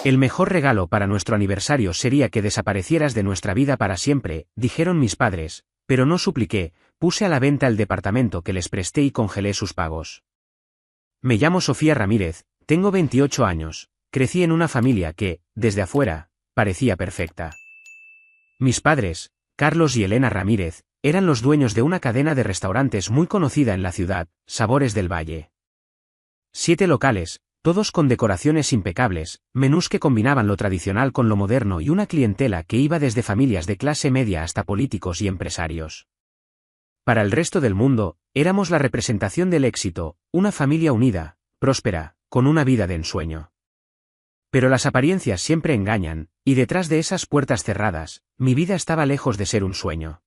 El mejor regalo para nuestro aniversario sería que desaparecieras de nuestra vida para siempre, dijeron mis padres, pero no supliqué, puse a la venta el departamento que les presté y congelé sus pagos. Me llamo Sofía Ramírez, tengo 28 años, crecí en una familia que, desde afuera, parecía perfecta. Mis padres, Carlos y Elena Ramírez, eran los dueños de una cadena de restaurantes muy conocida en la ciudad, Sabores del Valle. 7 locales, todos con decoraciones impecables, menús que combinaban lo tradicional con lo moderno y una clientela que iba desde familias de clase media hasta políticos y empresarios. Para el resto del mundo, éramos la representación del éxito, una familia unida, próspera, con una vida de ensueño. Pero las apariencias siempre engañan, y detrás de esas puertas cerradas, mi vida estaba lejos de ser un sueño.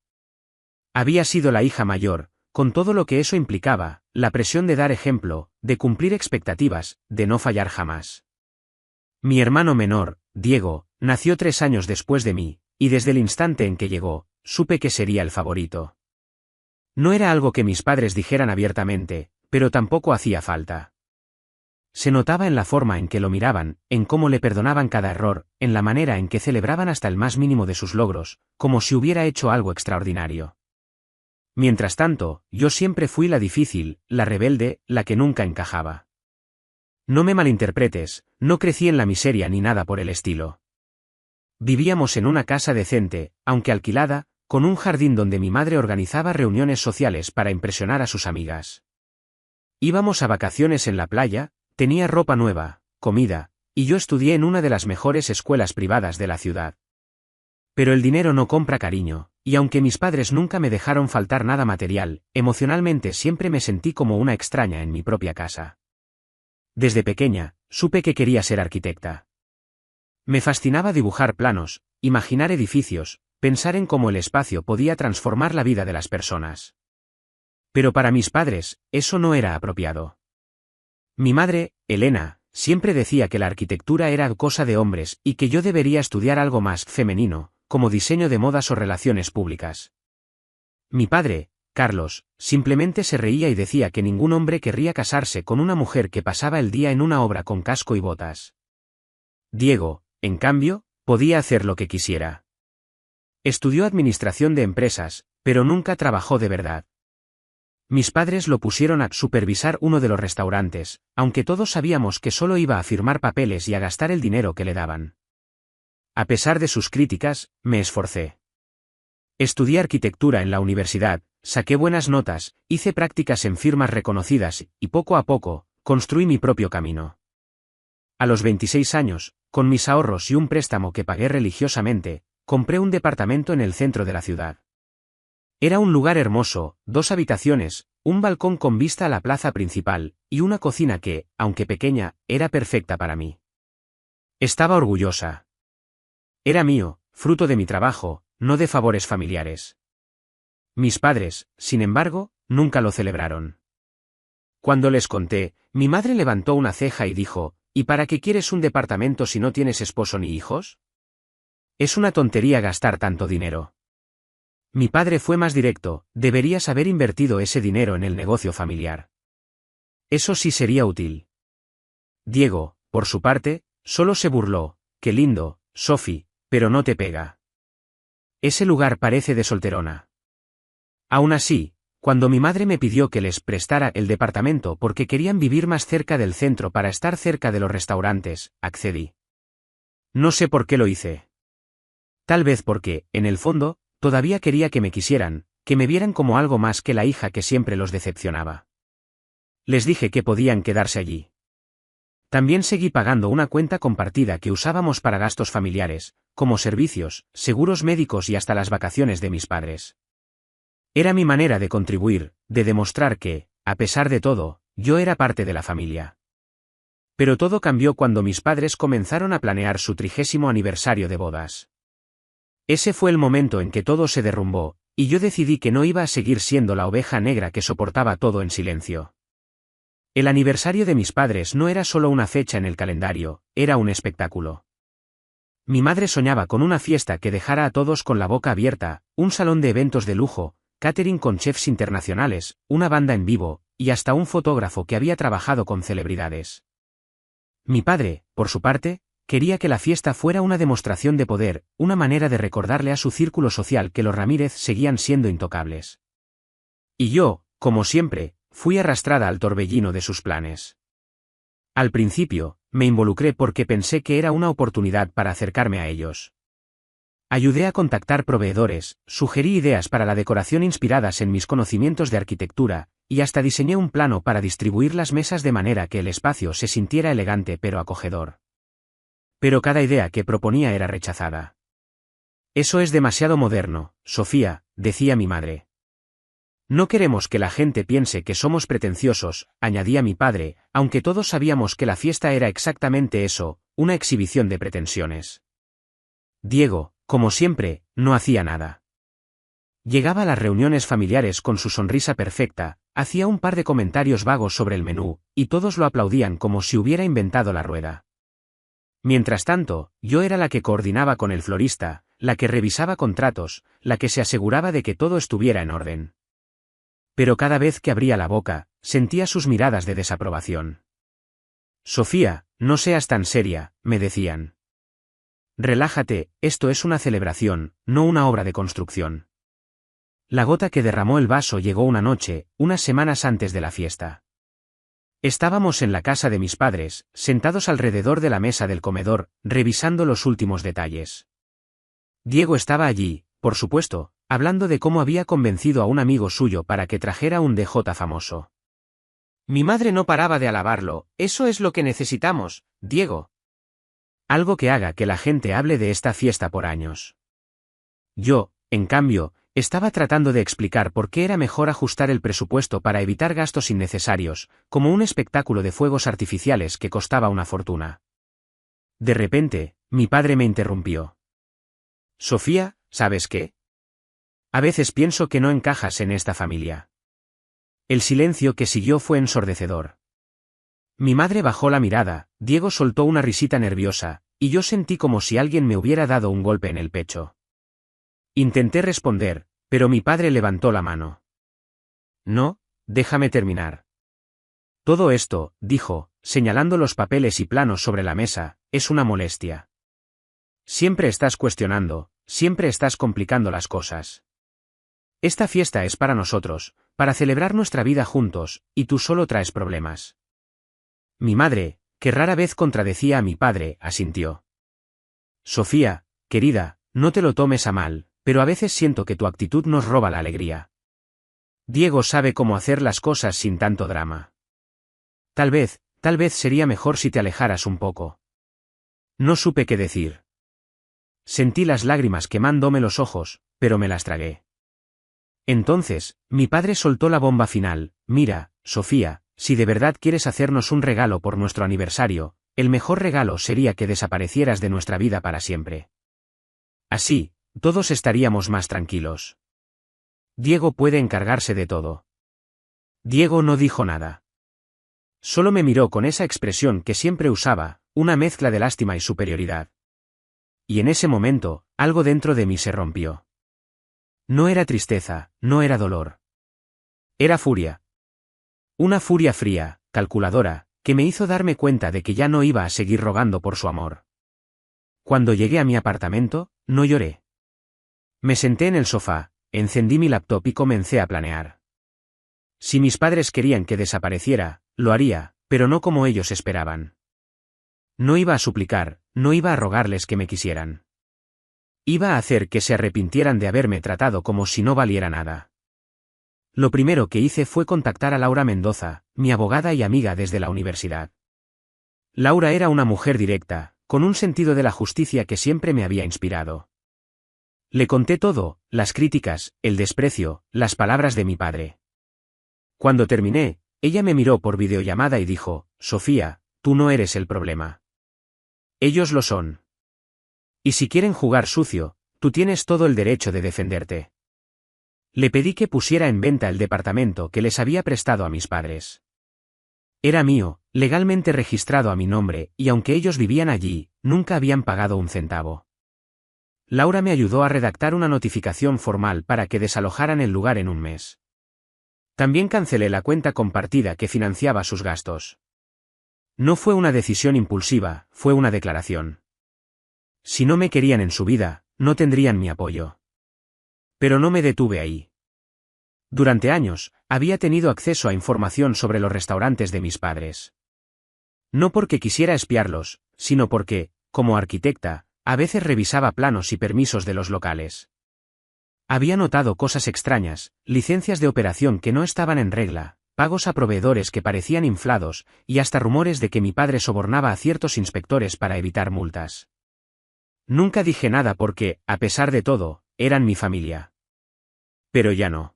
Había sido la hija mayor, con todo lo que eso implicaba, la presión de dar ejemplo, de cumplir expectativas, de no fallar jamás. Mi hermano menor, Diego, nació 3 años después de mí, y desde el instante en que llegó, supe que sería el favorito. No era algo que mis padres dijeran abiertamente, pero tampoco hacía falta. Se notaba en la forma en que lo miraban, en cómo le perdonaban cada error, en la manera en que celebraban hasta el más mínimo de sus logros, como si hubiera hecho algo extraordinario. Mientras tanto, yo siempre fui la difícil, la rebelde, la que nunca encajaba. No me malinterpretes, no crecí en la miseria ni nada por el estilo. Vivíamos en una casa decente, aunque alquilada, con un jardín donde mi madre organizaba reuniones sociales para impresionar a sus amigas. Íbamos a vacaciones en la playa, tenía ropa nueva, comida, y yo estudié en una de las mejores escuelas privadas de la ciudad. Pero el dinero no compra cariño, y aunque mis padres nunca me dejaron faltar nada material, emocionalmente siempre me sentí como una extraña en mi propia casa. Desde pequeña, supe que quería ser arquitecta. Me fascinaba dibujar planos, imaginar edificios, pensar en cómo el espacio podía transformar la vida de las personas. Pero para mis padres, eso no era apropiado. Mi madre, Elena, siempre decía que la arquitectura era cosa de hombres y que yo debería estudiar algo más femenino, como diseño de modas o relaciones públicas. Mi padre, Carlos, simplemente se reía y decía que ningún hombre querría casarse con una mujer que pasaba el día en una obra con casco y botas. Diego, en cambio, podía hacer lo que quisiera. Estudió administración de empresas, pero nunca trabajó de verdad. Mis padres lo pusieron a supervisar uno de los restaurantes, aunque todos sabíamos que solo iba a firmar papeles y a gastar el dinero que le daban. A pesar de sus críticas, me esforcé. Estudié arquitectura en la universidad, saqué buenas notas, hice prácticas en firmas reconocidas y poco a poco, construí mi propio camino. A los 26 años, con mis ahorros y un préstamo que pagué religiosamente, compré un departamento en el centro de la ciudad. Era un lugar hermoso, 2 habitaciones, un balcón con vista a la plaza principal, y una cocina que, aunque pequeña, era perfecta para mí. Estaba orgullosa. Era mío, fruto de mi trabajo, no de favores familiares. Mis padres, sin embargo, nunca lo celebraron. Cuando les conté, mi madre levantó una ceja y dijo, ¿y para qué quieres un departamento si no tienes esposo ni hijos? Es una tontería gastar tanto dinero. Mi padre fue más directo, deberías haber invertido ese dinero en el negocio familiar. Eso sí sería útil. Diego, por su parte, solo se burló, qué lindo, Sophie, pero no te pega. Ese lugar parece de solterona. Aún así, cuando mi madre me pidió que les prestara el departamento porque querían vivir más cerca del centro para estar cerca de los restaurantes, accedí. No sé por qué lo hice. Tal vez porque, en el fondo, todavía quería que me quisieran, que me vieran como algo más que la hija que siempre los decepcionaba. Les dije que podían quedarse allí. También seguí pagando una cuenta compartida que usábamos para gastos familiares, como servicios, seguros médicos y hasta las vacaciones de mis padres. Era mi manera de contribuir, de demostrar que, a pesar de todo, yo era parte de la familia. Pero todo cambió cuando mis padres comenzaron a planear su 30º aniversario de bodas. Ese fue el momento en que todo se derrumbó, y yo decidí que no iba a seguir siendo la oveja negra que soportaba todo en silencio. El aniversario de mis padres no era solo una fecha en el calendario, era un espectáculo. Mi madre soñaba con una fiesta que dejara a todos con la boca abierta, un salón de eventos de lujo, catering con chefs internacionales, una banda en vivo, y hasta un fotógrafo que había trabajado con celebridades. Mi padre, por su parte, quería que la fiesta fuera una demostración de poder, una manera de recordarle a su círculo social que los Ramírez seguían siendo intocables. Y yo, como siempre, fui arrastrada al torbellino de sus planes. Al principio, me involucré porque pensé que era una oportunidad para acercarme a ellos. Ayudé a contactar proveedores, sugerí ideas para la decoración inspiradas en mis conocimientos de arquitectura, y hasta diseñé un plano para distribuir las mesas de manera que el espacio se sintiera elegante pero acogedor. Pero cada idea que proponía era rechazada. Eso es demasiado moderno, Sofía, decía mi madre. No queremos que la gente piense que somos pretenciosos, añadía mi padre, aunque todos sabíamos que la fiesta era exactamente eso, una exhibición de pretensiones. Diego, como siempre, no hacía nada. Llegaba a las reuniones familiares con su sonrisa perfecta, hacía un par de comentarios vagos sobre el menú, y todos lo aplaudían como si hubiera inventado la rueda. Mientras tanto, yo era la que coordinaba con el florista, la que revisaba contratos, la que se aseguraba de que todo estuviera en orden. Pero cada vez que abría la boca, sentía sus miradas de desaprobación. Sofía, no seas tan seria, me decían. Relájate, esto es una celebración, no una obra de construcción. La gota que derramó el vaso llegó una noche, unas semanas antes de la fiesta. Estábamos en la casa de mis padres, sentados alrededor de la mesa del comedor, revisando los últimos detalles. Diego estaba allí, por supuesto, hablando de cómo había convencido a un amigo suyo para que trajera un DJ famoso. Mi madre no paraba de alabarlo, eso es lo que necesitamos, Diego. Algo que haga que la gente hable de esta fiesta por años. Yo, en cambio, estaba tratando de explicar por qué era mejor ajustar el presupuesto para evitar gastos innecesarios, como un espectáculo de fuegos artificiales que costaba una fortuna. De repente, mi padre me interrumpió. Sofía, ¿sabes qué? A veces pienso que no encajas en esta familia. El silencio que siguió fue ensordecedor. Mi madre bajó la mirada, Diego soltó una risita nerviosa, y yo sentí como si alguien me hubiera dado un golpe en el pecho. Intenté responder, pero mi padre levantó la mano. No, déjame terminar. Todo esto, dijo, señalando los papeles y planos sobre la mesa, es una molestia. Siempre estás cuestionando, siempre estás complicando las cosas. Esta fiesta es para nosotros, para celebrar nuestra vida juntos, y tú solo traes problemas. Mi madre, que rara vez contradecía a mi padre, asintió. Sofía, querida, no te lo tomes a mal, pero a veces siento que tu actitud nos roba la alegría. Diego sabe cómo hacer las cosas sin tanto drama. Tal vez sería mejor si te alejaras un poco. No supe qué decir. Sentí las lágrimas quemándome los ojos, pero me las tragué. Entonces, mi padre soltó la bomba final, mira, Sofía, si de verdad quieres hacernos un regalo por nuestro aniversario, el mejor regalo sería que desaparecieras de nuestra vida para siempre. Así, todos estaríamos más tranquilos. Diego puede encargarse de todo. Diego no dijo nada. Solo me miró con esa expresión que siempre usaba, una mezcla de lástima y superioridad. Y en ese momento, algo dentro de mí se rompió. No era tristeza, no era dolor. Era furia. Una furia fría, calculadora, que me hizo darme cuenta de que ya no iba a seguir rogando por su amor. Cuando llegué a mi apartamento, no lloré. Me senté en el sofá, encendí mi laptop y comencé a planear. Si mis padres querían que desapareciera, lo haría, pero no como ellos esperaban. No iba a suplicar, no iba a rogarles que me quisieran. Iba a hacer que se arrepintieran de haberme tratado como si no valiera nada. Lo primero que hice fue contactar a Laura Mendoza, mi abogada y amiga desde la universidad. Laura era una mujer directa, con un sentido de la justicia que siempre me había inspirado. Le conté todo, las críticas, el desprecio, las palabras de mi padre. Cuando terminé, ella me miró por videollamada y dijo, Sofía, tú no eres el problema. Ellos lo son. Y si quieren jugar sucio, tú tienes todo el derecho de defenderte. Le pedí que pusiera en venta el departamento que les había prestado a mis padres. Era mío, legalmente registrado a mi nombre, y aunque ellos vivían allí, nunca habían pagado un centavo. Laura me ayudó a redactar una notificación formal para que desalojaran el lugar en un mes. También cancelé la cuenta compartida que financiaba sus gastos. No fue una decisión impulsiva, fue una declaración. Si no me querían en su vida, no tendrían mi apoyo. Pero no me detuve ahí. Durante años, había tenido acceso a información sobre los restaurantes de mis padres. No porque quisiera espiarlos, sino porque, como arquitecta, a veces revisaba planos y permisos de los locales. Había notado cosas extrañas, licencias de operación que no estaban en regla, pagos a proveedores que parecían inflados, y hasta rumores de que mi padre sobornaba a ciertos inspectores para evitar multas. Nunca dije nada porque, a pesar de todo, eran mi familia. Pero ya no.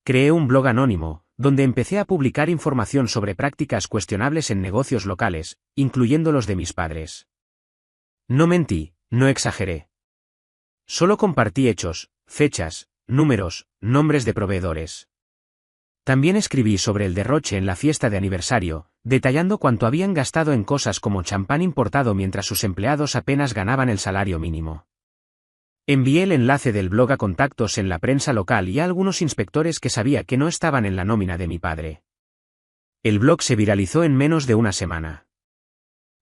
Creé un blog anónimo, donde empecé a publicar información sobre prácticas cuestionables en negocios locales, incluyendo los de mis padres. No mentí, no exageré. Solo compartí hechos, fechas, números, nombres de proveedores. También escribí sobre el derroche en la fiesta de aniversario, detallando cuánto habían gastado en cosas como champán importado mientras sus empleados apenas ganaban el salario mínimo. Envié el enlace del blog a contactos en la prensa local y a algunos inspectores que sabía que no estaban en la nómina de mi padre. El blog se viralizó en menos de una semana.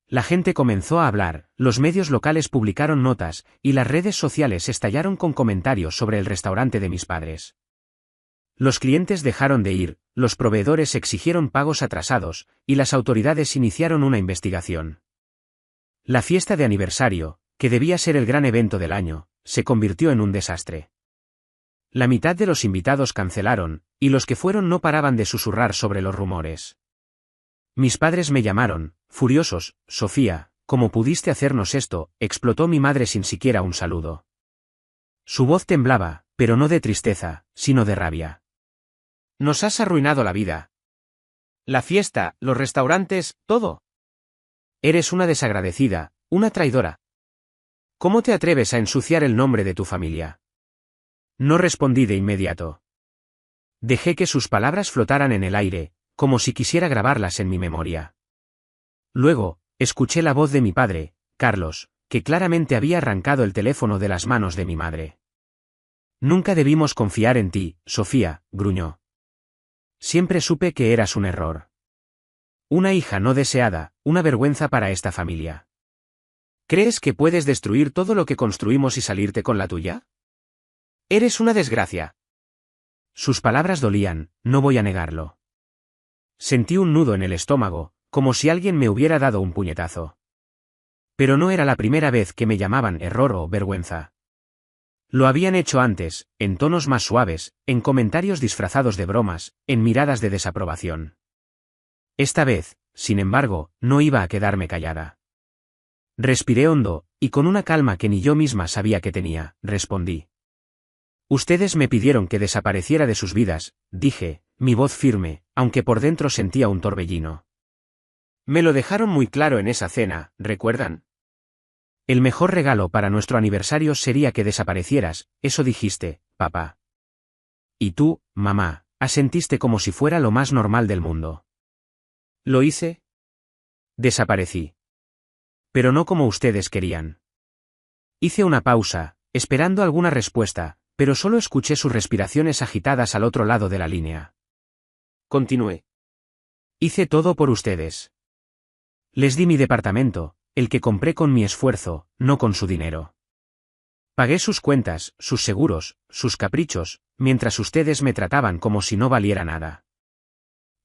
La gente comenzó a hablar, los medios locales publicaron notas, y las redes sociales estallaron con comentarios sobre el restaurante de mis padres. Los clientes dejaron de ir, los proveedores exigieron pagos atrasados, y las autoridades iniciaron una investigación. La fiesta de aniversario, que debía ser el gran evento del año, se convirtió en un desastre. La mitad de los invitados cancelaron, y los que fueron no paraban de susurrar sobre los rumores. Mis padres me llamaron, furiosos: Sofía, ¿cómo pudiste hacernos esto?, explotó mi madre sin siquiera un saludo. Su voz temblaba, pero no de tristeza, sino de rabia. Nos has arruinado la vida. La fiesta, los restaurantes, todo. Eres una desagradecida, una traidora. ¿Cómo te atreves a ensuciar el nombre de tu familia? No respondí de inmediato. Dejé que sus palabras flotaran en el aire, como si quisiera grabarlas en mi memoria. Luego, escuché la voz de mi padre, Carlos, que claramente había arrancado el teléfono de las manos de mi madre. Nunca debimos confiar en ti, Sofía, gruñó. Siempre supe que eras un error. Una hija no deseada, una vergüenza para esta familia. ¿Crees que puedes destruir todo lo que construimos y salirte con la tuya? Eres una desgracia. Sus palabras dolían, no voy a negarlo. Sentí un nudo en el estómago, como si alguien me hubiera dado un puñetazo. Pero no era la primera vez que me llamaban error o vergüenza. Lo habían hecho antes, en tonos más suaves, en comentarios disfrazados de bromas, en miradas de desaprobación. Esta vez, sin embargo, no iba a quedarme callada. Respiré hondo, y con una calma que ni yo misma sabía que tenía, respondí. Ustedes me pidieron que desapareciera de sus vidas, dije, mi voz firme, aunque por dentro sentía un torbellino. Me lo dejaron muy claro en esa cena, ¿recuerdan? El mejor regalo para nuestro aniversario sería que desaparecieras, eso dijiste, papá. Y tú, mamá, asentiste como si fuera lo más normal del mundo. ¿Lo hice? Desaparecí. Pero no como ustedes querían. Hice una pausa, esperando alguna respuesta, pero solo escuché sus respiraciones agitadas al otro lado de la línea. Continué. Hice todo por ustedes. Les di mi departamento, el que compré con mi esfuerzo, no con su dinero. Pagué sus cuentas, sus seguros, sus caprichos, mientras ustedes me trataban como si no valiera nada.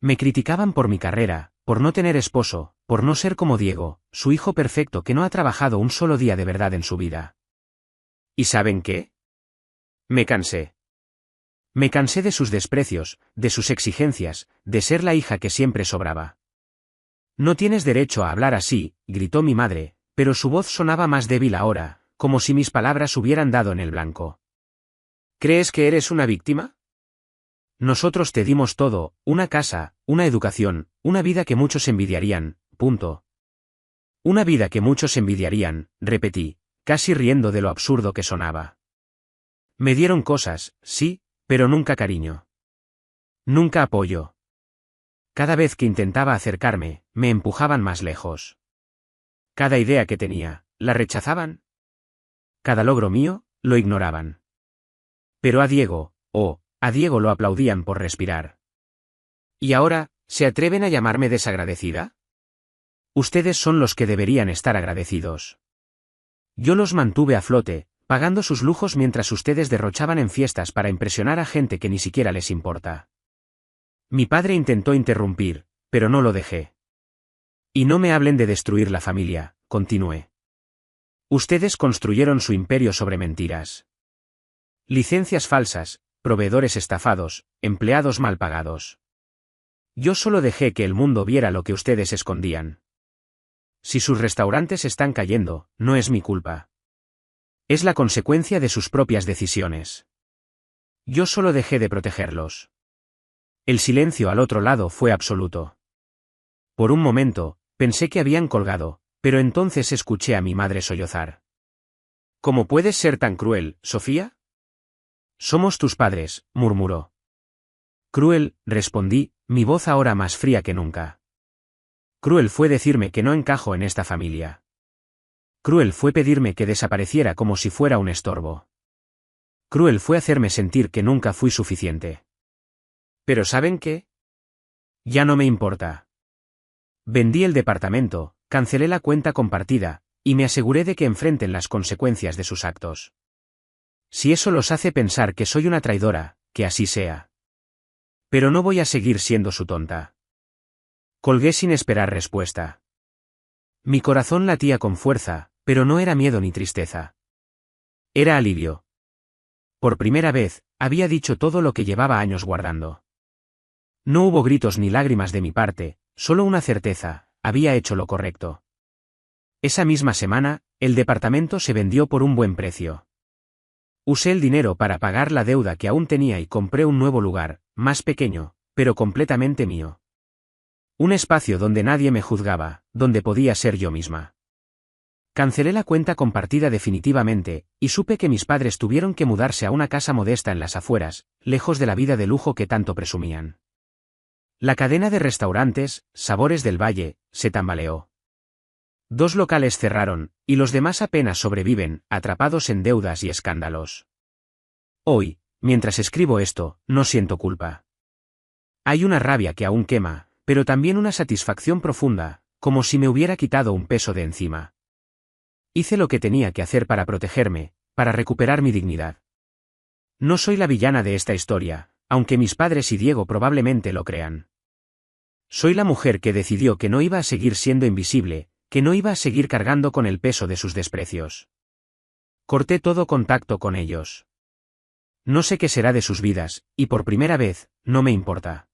Me criticaban por mi carrera, por no tener esposo, por no ser como Diego, su hijo perfecto que no ha trabajado un solo día de verdad en su vida. ¿Y saben qué? Me cansé. Me cansé de sus desprecios, de sus exigencias, de ser la hija que siempre sobraba. No tienes derecho a hablar así, gritó mi madre, pero su voz sonaba más débil ahora, como si mis palabras hubieran dado en el blanco. ¿Crees que eres una víctima? Nosotros te dimos todo, una casa, una educación, una vida que muchos envidiarían, punto. Una vida que muchos envidiarían, repetí, casi riendo de lo absurdo que sonaba. Me dieron cosas, sí, pero nunca cariño. Nunca apoyo. Cada vez que intentaba acercarme, me empujaban más lejos. Cada idea que tenía, la rechazaban. Cada logro mío, lo ignoraban. Pero a Diego lo aplaudían por respirar. ¿Y ahora, se atreven a llamarme desagradecida? Ustedes son los que deberían estar agradecidos. Yo los mantuve a flote, pagando sus lujos mientras ustedes derrochaban en fiestas para impresionar a gente que ni siquiera les importa. Mi padre intentó interrumpir, pero no lo dejé. Y no me hablen de destruir la familia, continué. Ustedes construyeron su imperio sobre mentiras. Licencias falsas, proveedores estafados, empleados mal pagados. Yo solo dejé que el mundo viera lo que ustedes escondían. Si sus restaurantes están cayendo, no es mi culpa. Es la consecuencia de sus propias decisiones. Yo solo dejé de protegerlos. El silencio al otro lado fue absoluto. Por un momento, pensé que habían colgado, pero entonces escuché a mi madre sollozar. ¿Cómo puedes ser tan cruel, Sofía? Somos tus padres, murmuró. Cruel, respondí, mi voz ahora más fría que nunca. Cruel fue decirme que no encajo en esta familia. Cruel fue pedirme que desapareciera como si fuera un estorbo. Cruel fue hacerme sentir que nunca fui suficiente. ¿Pero saben qué? Ya no me importa. Vendí el departamento, cancelé la cuenta compartida, y me aseguré de que enfrenten las consecuencias de sus actos. Si eso los hace pensar que soy una traidora, que así sea. Pero no voy a seguir siendo su tonta. Colgué sin esperar respuesta. Mi corazón latía con fuerza, pero no era miedo ni tristeza. Era alivio. Por primera vez, había dicho todo lo que llevaba años guardando. No hubo gritos ni lágrimas de mi parte, solo una certeza, había hecho lo correcto. Esa misma semana, el departamento se vendió por un buen precio. Usé el dinero para pagar la deuda que aún tenía y compré un nuevo lugar, más pequeño, pero completamente mío. Un espacio donde nadie me juzgaba, donde podía ser yo misma. Cancelé la cuenta compartida definitivamente, y supe que mis padres tuvieron que mudarse a una casa modesta en las afueras, lejos de la vida de lujo que tanto presumían. La cadena de restaurantes, Sabores del Valle, se tambaleó. 2 locales cerraron, y los demás apenas sobreviven, atrapados en deudas y escándalos. Hoy, mientras escribo esto, no siento culpa. Hay una rabia que aún quema, pero también una satisfacción profunda, como si me hubiera quitado un peso de encima. Hice lo que tenía que hacer para protegerme, para recuperar mi dignidad. No soy la villana de esta historia, aunque mis padres y Diego probablemente lo crean. Soy la mujer que decidió que no iba a seguir siendo invisible, que no iba a seguir cargando con el peso de sus desprecios. Corté todo contacto con ellos. No sé qué será de sus vidas, y por primera vez, no me importa.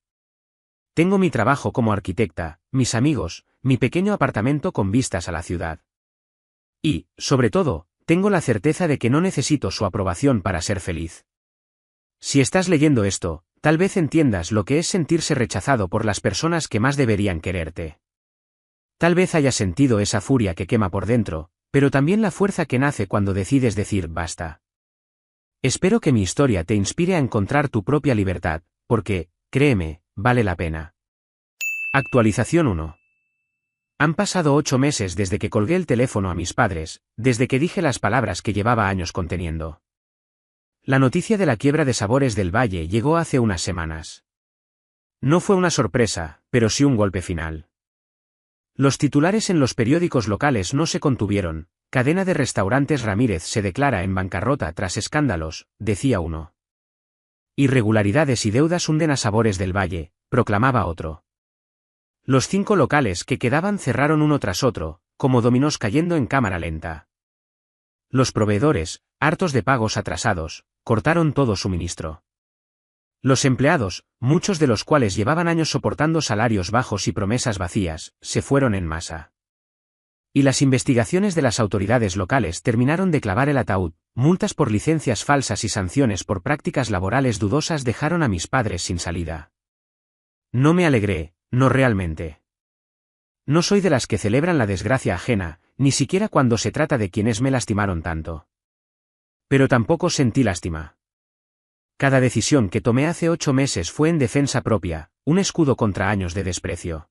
Tengo mi trabajo como arquitecta, mis amigos, mi pequeño apartamento con vistas a la ciudad. Y, sobre todo, tengo la certeza de que no necesito su aprobación para ser feliz. Si estás leyendo esto, tal vez entiendas lo que es sentirse rechazado por las personas que más deberían quererte. Tal vez hayas sentido esa furia que quema por dentro, pero también la fuerza que nace cuando decides decir basta. Espero que mi historia te inspire a encontrar tu propia libertad, porque, créeme, vale la pena. Actualización 1. Han pasado 8 meses desde que colgué el teléfono a mis padres, desde que dije las palabras que llevaba años conteniendo. La noticia de la quiebra de Sabores del Valle llegó hace unas semanas. No fue una sorpresa, pero sí un golpe final. Los titulares en los periódicos locales no se contuvieron. Cadena de restaurantes Ramírez se declara en bancarrota tras escándalos, decía uno. Irregularidades y deudas hunden a Sabores del Valle, proclamaba otro. Los 5 locales que quedaban cerraron uno tras otro, como dominós cayendo en cámara lenta. Los proveedores, hartos de pagos atrasados, cortaron todo suministro. Los empleados, muchos de los cuales llevaban años soportando salarios bajos y promesas vacías, se fueron en masa. Y las investigaciones de las autoridades locales terminaron de clavar el ataúd. Multas por licencias falsas y sanciones por prácticas laborales dudosas dejaron a mis padres sin salida. No me alegré, no realmente. No soy de las que celebran la desgracia ajena, ni siquiera cuando se trata de quienes me lastimaron tanto. Pero tampoco sentí lástima. Cada decisión que tomé hace 8 meses fue en defensa propia, un escudo contra años de desprecio.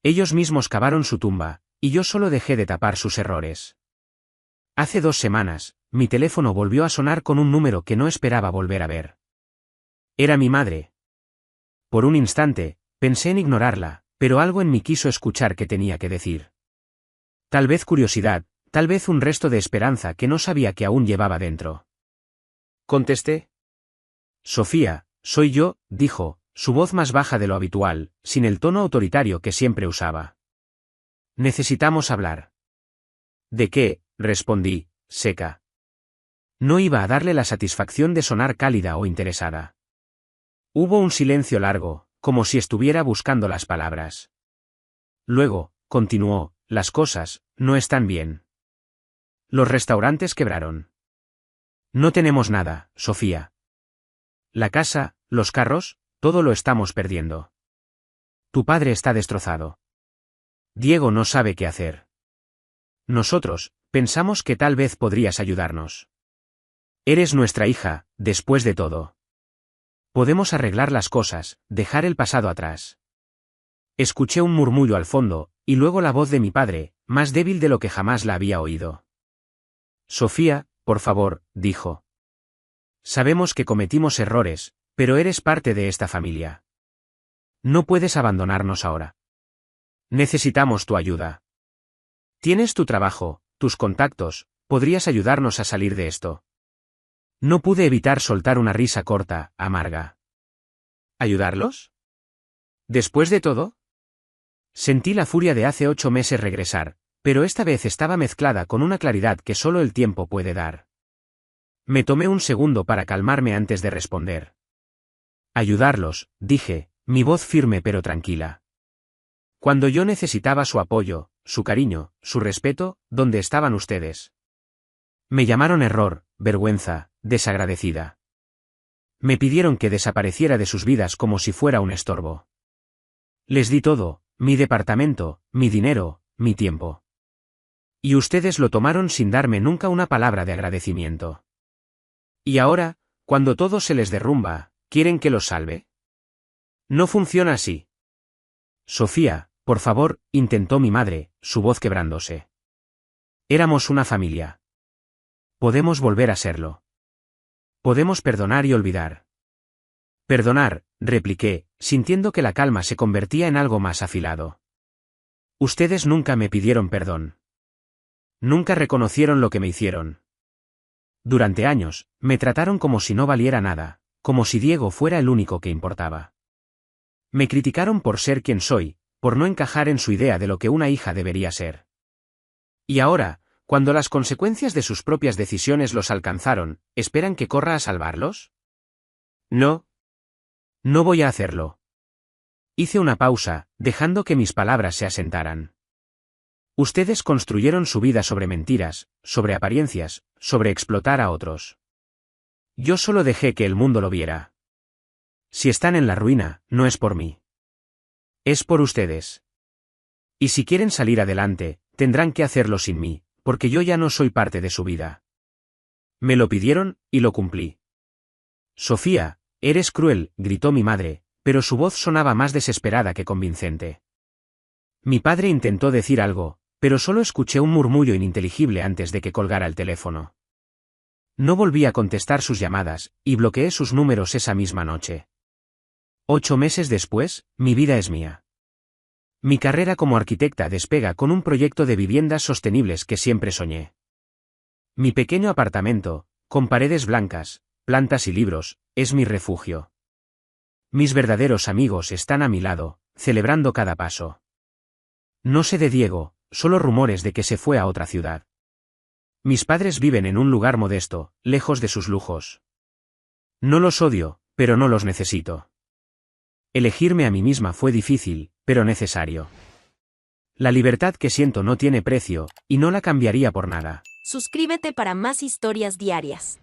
Ellos mismos cavaron su tumba, y yo solo dejé de tapar sus errores. Hace 2 semanas, mi teléfono volvió a sonar con un número que no esperaba volver a ver. Era mi madre. Por un instante, pensé en ignorarla, pero algo en mí quiso escuchar qué tenía que decir. Tal vez curiosidad, tal vez un resto de esperanza que no sabía que aún llevaba dentro. Contesté. Sofía, soy yo, dijo, su voz más baja de lo habitual, sin el tono autoritario que siempre usaba. Necesitamos hablar. ¿De qué?, respondí, seca. No iba a darle la satisfacción de sonar cálida o interesada. Hubo un silencio largo, como si estuviera buscando las palabras. Luego, continuó, las cosas no están bien. Los restaurantes quebraron. No tenemos nada, Sofía. La casa, los carros, todo lo estamos perdiendo. Tu padre está destrozado. Diego no sabe qué hacer. Nosotros, pensamos que tal vez podrías ayudarnos. Eres nuestra hija, después de todo. Podemos arreglar las cosas, dejar el pasado atrás. Escuché un murmullo al fondo, y luego la voz de mi padre, más débil de lo que jamás la había oído. Sofía, por favor, dijo. Sabemos que cometimos errores, pero eres parte de esta familia. No puedes abandonarnos ahora. Necesitamos tu ayuda. Tienes tu trabajo, tus contactos, podrías ayudarnos a salir de esto. No pude evitar soltar una risa corta, amarga. ¿Ayudarlos? ¿Después de todo? Sentí la furia de hace 8 meses regresar, pero esta vez estaba mezclada con una claridad que solo el tiempo puede dar. Me tomé un segundo para calmarme antes de responder. Ayudarlos, dije, mi voz firme pero tranquila. Cuando yo necesitaba su apoyo, su cariño, su respeto, ¿dónde estaban ustedes? Me llamaron error, vergüenza, desagradecida. Me pidieron que desapareciera de sus vidas como si fuera un estorbo. Les di todo, mi departamento, mi dinero, mi tiempo. Y ustedes lo tomaron sin darme nunca una palabra de agradecimiento. Y ahora, cuando todo se les derrumba, ¿quieren que los salve? No funciona así. Sofía, por favor, intentó mi madre, su voz quebrándose. Éramos una familia. Podemos volver a serlo. Podemos perdonar y olvidar. Perdonar, repliqué, sintiendo que la calma se convertía en algo más afilado. Ustedes nunca me pidieron perdón. Nunca reconocieron lo que me hicieron. Durante años, me trataron como si no valiera nada, como si Diego fuera el único que importaba. Me criticaron por ser quien soy, por no encajar en su idea de lo que una hija debería ser. Y ahora, cuando las consecuencias de sus propias decisiones los alcanzaron, ¿esperan que corra a salvarlos? No. No voy a hacerlo. Hice una pausa, dejando que mis palabras se asentaran. Ustedes construyeron su vida sobre mentiras, sobre apariencias, sobre explotar a otros. Yo solo dejé que el mundo lo viera. Si están en la ruina, no es por mí. Es por ustedes. Y si quieren salir adelante, tendrán que hacerlo sin mí, porque yo ya no soy parte de su vida. Me lo pidieron, y lo cumplí. Sofía, eres cruel, gritó mi madre, pero su voz sonaba más desesperada que convincente. Mi padre intentó decir algo, pero solo escuché un murmullo ininteligible antes de que colgara el teléfono. No volví a contestar sus llamadas, y bloqueé sus números esa misma noche. 8 meses después, mi vida es mía. Mi carrera como arquitecta despega con un proyecto de viviendas sostenibles que siempre soñé. Mi pequeño apartamento, con paredes blancas, plantas y libros, es mi refugio. Mis verdaderos amigos están a mi lado, celebrando cada paso. No sé de Diego, solo rumores de que se fue a otra ciudad. Mis padres viven en un lugar modesto, lejos de sus lujos. No los odio, pero no los necesito. Elegirme a mí misma fue difícil, pero necesario. La libertad que siento no tiene precio, y no la cambiaría por nada. Suscríbete para más historias diarias.